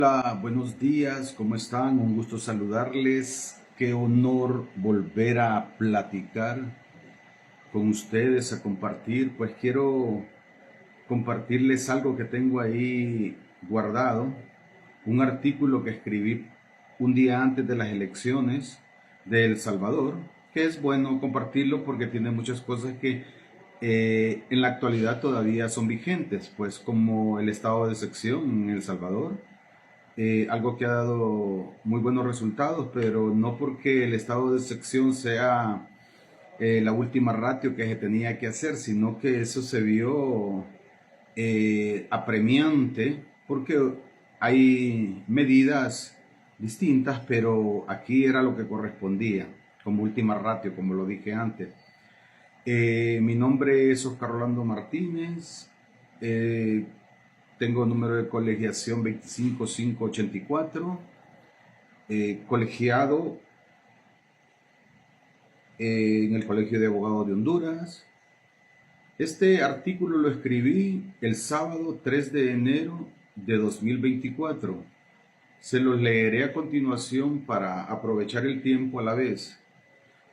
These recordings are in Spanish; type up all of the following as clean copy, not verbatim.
Hola, buenos días, ¿cómo están? Un gusto saludarles. Qué honor volver a platicar con ustedes, a compartir. Pues quiero compartirles algo que tengo ahí guardado, un artículo que escribí un día antes de las elecciones de El Salvador, que es bueno compartirlo porque tiene muchas cosas que en la actualidad todavía son vigentes, pues como el estado de excepción en El Salvador, algo que ha dado muy buenos resultados, pero no porque el estado de excepción sea la última ratio que se tenía que hacer, sino que eso se vio apremiante porque hay medidas distintas, pero aquí era lo que correspondía como última ratio, como lo dije antes. Mi nombre es Oscar Rolando Martínez. eh, Tengo número de colegiación 25584, colegiado en el Colegio de Abogados de Honduras. Este artículo lo escribí el sábado 3 de enero de 2024. Se los leeré a continuación para aprovechar el tiempo a la vez.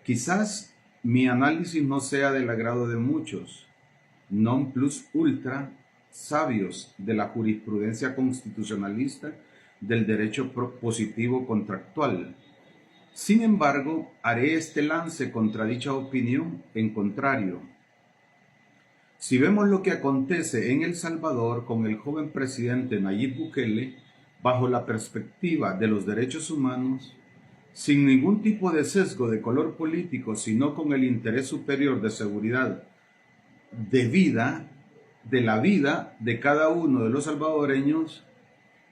Quizás mi análisis no sea del agrado de muchos, non plus ultra sabios de la jurisprudencia constitucionalista del derecho positivo contractual. Sin embargo, haré este lance contra dicha opinión en contrario. Si vemos lo que acontece en El Salvador con el joven presidente Nayib Bukele, bajo la perspectiva de los derechos humanos, sin ningún tipo de sesgo de color político, sino con el interés superior de seguridad de vida, de la vida de cada uno de los salvadoreños,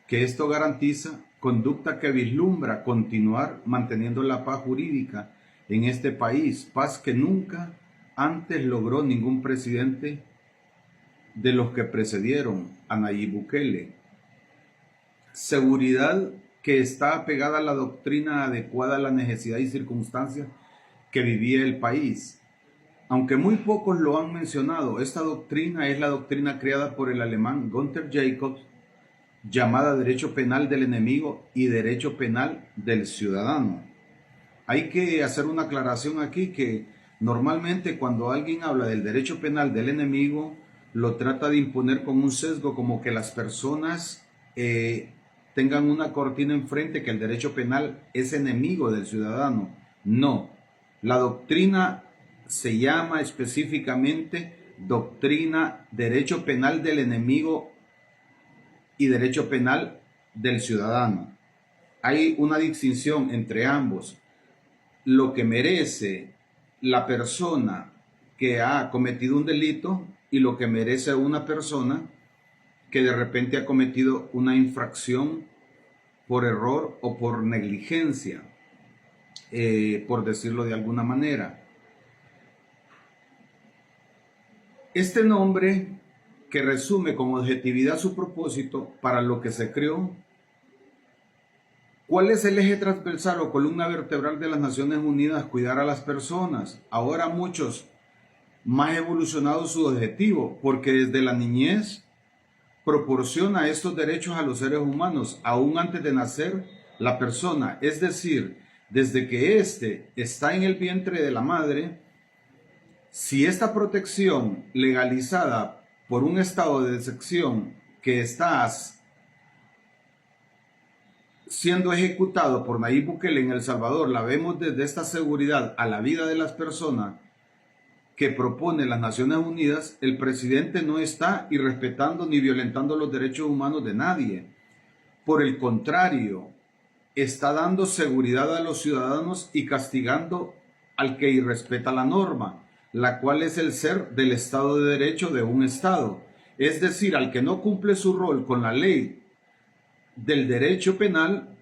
que esto garantiza conducta que vislumbra continuar manteniendo la paz jurídica en este país, paz que nunca antes logró ningún presidente de los que precedieron a Nayib Bukele. Seguridad que está apegada a la doctrina adecuada a la necesidad y circunstancias que vivía el país. Aunque muy pocos lo han mencionado, esta doctrina es la doctrina creada por el alemán Gunther Jacobs, llamada derecho penal del enemigo y derecho penal del ciudadano. Hay que hacer una aclaración aquí que normalmente cuando alguien habla del derecho penal del enemigo, lo trata de imponer con un sesgo como que las personas tengan una cortina enfrente que el derecho penal es enemigo del ciudadano. No, la doctrina se llama específicamente doctrina derecho penal del enemigo y derecho penal del ciudadano. Hay una distinción entre ambos. Lo que merece la persona que ha cometido un delito y lo que merece una persona que de repente ha cometido una infracción por error o por negligencia, por decirlo de alguna manera. Este nombre, que resume con objetividad su propósito para lo que se creó, ¿cuál es el eje transversal o columna vertebral de las Naciones Unidas? Cuidar a las personas. Ahora muchos más evolucionado su objetivo, porque desde la niñez proporciona estos derechos a los seres humanos, aún antes de nacer la persona. Es decir, desde que éste está en el vientre de la madre, si esta protección legalizada por un estado de excepción que está siendo ejecutado por Nayib Bukele en El Salvador, la vemos desde esta seguridad a la vida de las personas que propone las Naciones Unidas, el presidente no está irrespetando ni violentando los derechos humanos de nadie. Por el contrario, está dando seguridad a los ciudadanos y castigando al que irrespeta la norma, la cual es el ser del Estado de Derecho de un Estado. Es decir, al que no cumple su rol con la ley del derecho penal.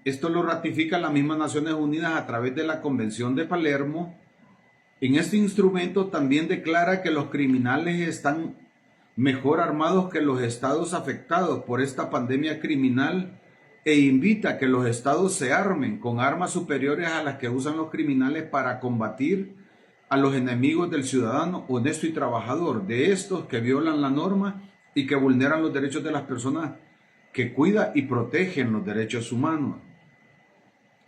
Esto lo ratifica las mismas Naciones Unidas a través de la Convención de Palermo. En este instrumento también declara que los criminales están mejor armados que los estados afectados por esta pandemia criminal e invita a que los estados se armen con armas superiores a las que usan los criminales para combatir a los enemigos del ciudadano honesto y trabajador, de estos que violan la norma y que vulneran los derechos de las personas que cuida y protege los derechos humanos.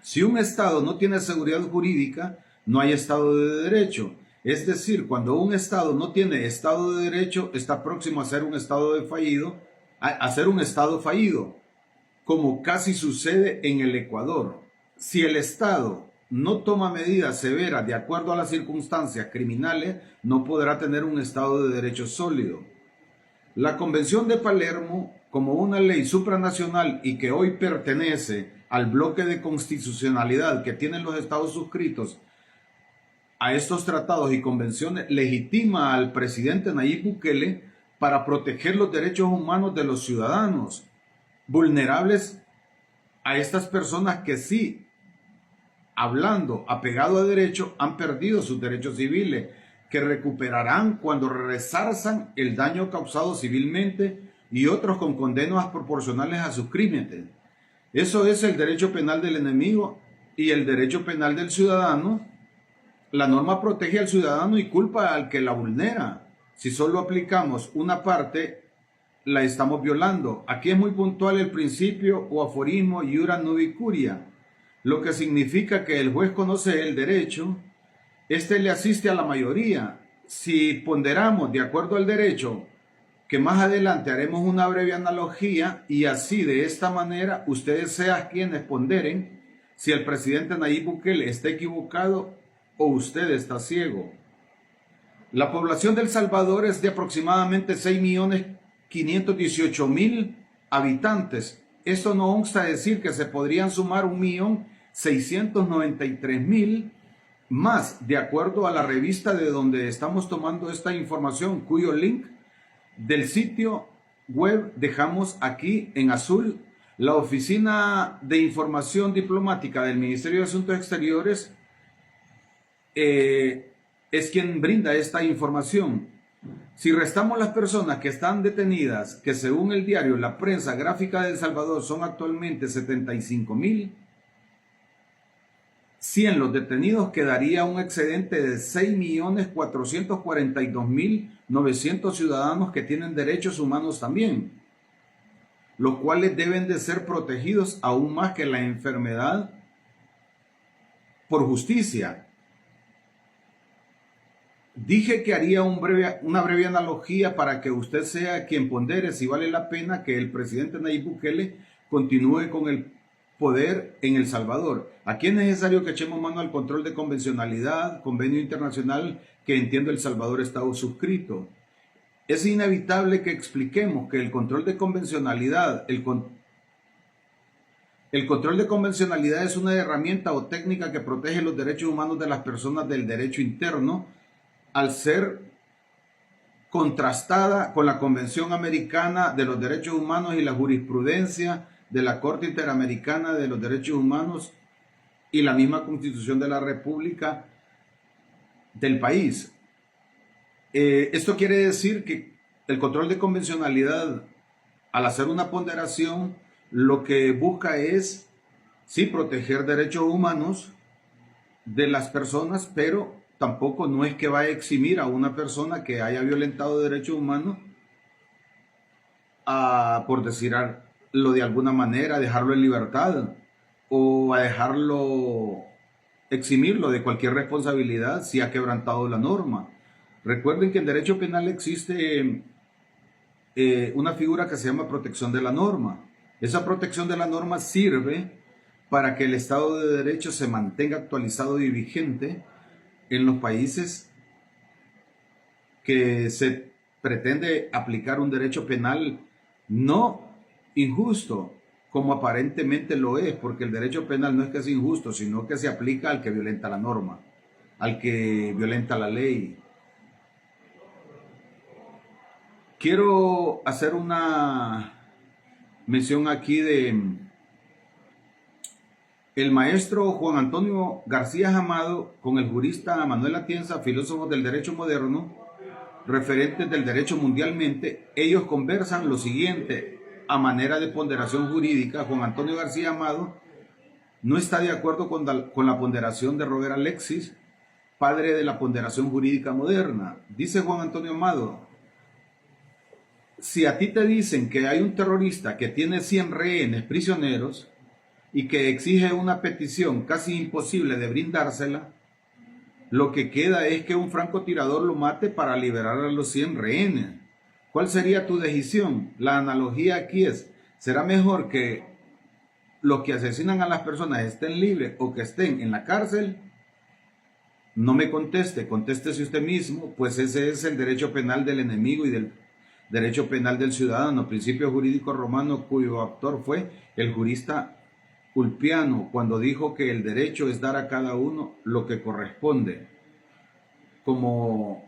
Si un Estado no tiene seguridad jurídica, no hay Estado de Derecho. Es decir, cuando un Estado no tiene Estado de Derecho, está próximo a ser un Estado fallido, como casi sucede en el Ecuador. Si el Estado no toma medidas severas de acuerdo a las circunstancias criminales, no podrá tener un Estado de Derecho sólido. La Convención de Palermo, como una ley supranacional y que hoy pertenece al bloque de constitucionalidad que tienen los estados suscritos a estos tratados y convenciones, legitima al presidente Nayib Bukele para proteger los derechos humanos de los ciudadanos vulnerables, a estas personas que sí, hablando apegado a derecho, han perdido sus derechos civiles, que recuperarán cuando resarzan el daño causado civilmente, y otros con condenas proporcionales a sus crímenes. Eso es el derecho penal del enemigo y el derecho penal del ciudadano. La norma protege al ciudadano y culpa al que la vulnera. Si solo aplicamos una parte, la estamos violando. Aquí es muy puntual el principio o aforismo iura nubi curia, lo que significa que el juez conoce el derecho, este le asiste a la mayoría. Si ponderamos de acuerdo al derecho, que más adelante haremos una breve analogía, y así de esta manera ustedes sean quienes ponderen si el presidente Nayib Bukele está equivocado o usted está ciego. La población de El Salvador es de aproximadamente 6.518.000 habitantes. Esto no obsta decir que se podrían sumar 1.693.000 más, de acuerdo a la revista de donde estamos tomando esta información, cuyo link del sitio web dejamos aquí en azul. La Oficina de Información Diplomática del Ministerio de Asuntos Exteriores es quien brinda esta información. Si restamos las personas que están detenidas, que según el diario La Prensa Gráfica de El Salvador son actualmente 75.100 los detenidos, quedaría un excedente de 6.442.900 ciudadanos que tienen derechos humanos también, los cuales deben de ser protegidos aún más que la enfermedad por justicia. Dije que haría una breve analogía para que usted sea quien pondere si vale la pena que el presidente Nayib Bukele continúe con el poder en El Salvador. Aquí es necesario que echemos mano al control de convencionalidad, convenio internacional que entiendo El Salvador está suscrito. Es inevitable que expliquemos que el control de convencionalidad, el control de convencionalidad es una herramienta o técnica que protege los derechos humanos de las personas del derecho interno, al ser contrastada con la Convención Americana de los Derechos Humanos y la jurisprudencia de la Corte Interamericana de los Derechos Humanos y la misma Constitución de la República del país. Esto quiere decir que el control de convencionalidad, al hacer una ponderación, lo que busca es, sí, proteger derechos humanos de las personas, pero tampoco no es que va a eximir a una persona que haya violentado derechos humanos a, por decirlo de alguna manera, dejarlo en libertad o a dejarlo, eximirlo de cualquier responsabilidad si ha quebrantado la norma. Recuerden que en derecho penal existe una figura que se llama protección de la norma. Esa protección de la norma sirve para que el Estado de Derecho se mantenga actualizado y vigente en los países que se pretende aplicar un derecho penal no injusto, como aparentemente lo es, porque el derecho penal no es que sea injusto, sino que se aplica al que violenta la norma, al que violenta la ley. Quiero hacer una mención aquí de el maestro Juan Antonio García Amado con el jurista Manuel Atienza, filósofos del derecho moderno, referentes del derecho mundialmente. Ellos conversan lo siguiente a manera de ponderación jurídica. Juan Antonio García Amado no está de acuerdo con la ponderación de Robert Alexis, padre de la ponderación jurídica moderna. Dice Juan Antonio Amado: si a ti te dicen que hay un terrorista que tiene 100 rehenes prisioneros y que exige una petición casi imposible de brindársela, lo que queda es que un francotirador lo mate para liberar a los 100 rehenes. ¿Cuál sería tu decisión? La analogía aquí es, ¿será mejor que los que asesinan a las personas estén libres o que estén en la cárcel? No me conteste, contéstese usted mismo, pues ese es el derecho penal del enemigo y del derecho penal del ciudadano, principio jurídico romano cuyo autor fue el jurista Ulpiano, cuando dijo que el derecho es dar a cada uno lo que corresponde, como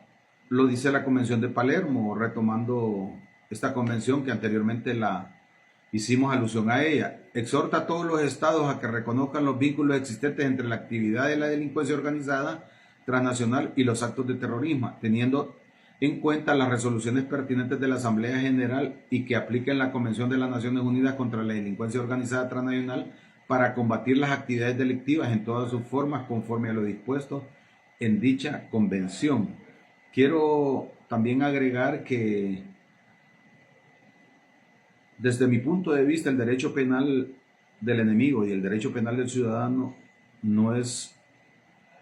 lo dice la Convención de Palermo, retomando esta convención que anteriormente la hicimos alusión a ella. Exhorta a todos los estados a que reconozcan los vínculos existentes entre la actividad de la delincuencia organizada transnacional y los actos de terrorismo, teniendo en cuenta las resoluciones pertinentes de la Asamblea General y que apliquen la Convención de las Naciones Unidas contra la Delincuencia Organizada Transnacional para combatir las actividades delictivas en todas sus formas conforme a lo dispuesto en dicha convención. Quiero también agregar que desde mi punto de vista el derecho penal del enemigo y el derecho penal del ciudadano no es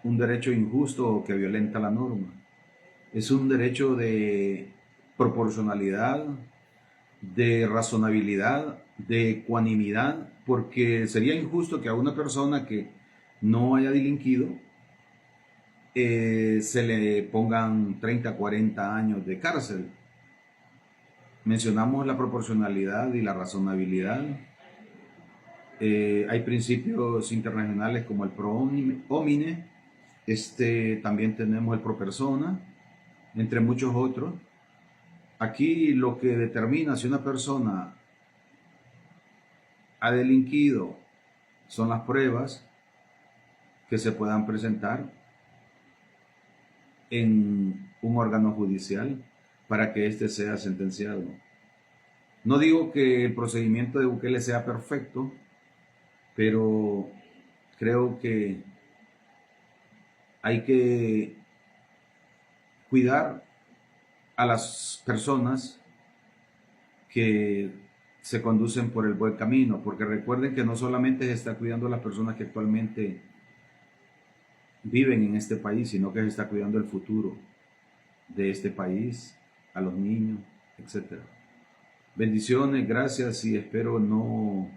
un derecho injusto o que violenta la norma. Es un derecho de proporcionalidad, de razonabilidad, de ecuanimidad, porque sería injusto que a una persona que no haya delinquido se le pongan 30, 40 años de cárcel. Mencionamos la proporcionalidad y la razonabilidad. Hay principios internacionales como el pro homine, también tenemos el pro persona, entre muchos otros. Aquí lo que determina si una persona ha delinquido son las pruebas que se puedan presentar en un órgano judicial para que éste sea sentenciado. No digo que el procedimiento de Bukele sea perfecto, pero creo que hay que cuidar a las personas que se conducen por el buen camino, porque recuerden que no solamente se está cuidando a las personas que actualmente viven en este país, sino que se está cuidando el futuro de este país, a los niños, etc. Bendiciones, gracias y espero no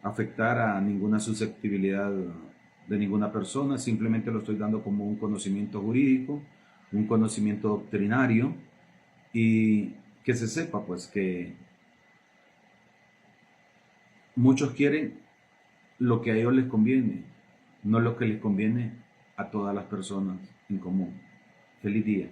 afectar a ninguna susceptibilidad de ninguna persona, simplemente lo estoy dando como un conocimiento jurídico, un conocimiento doctrinario y que se sepa pues que muchos quieren lo que a ellos les conviene, no lo que les conviene a todas las personas en común. Feliz día.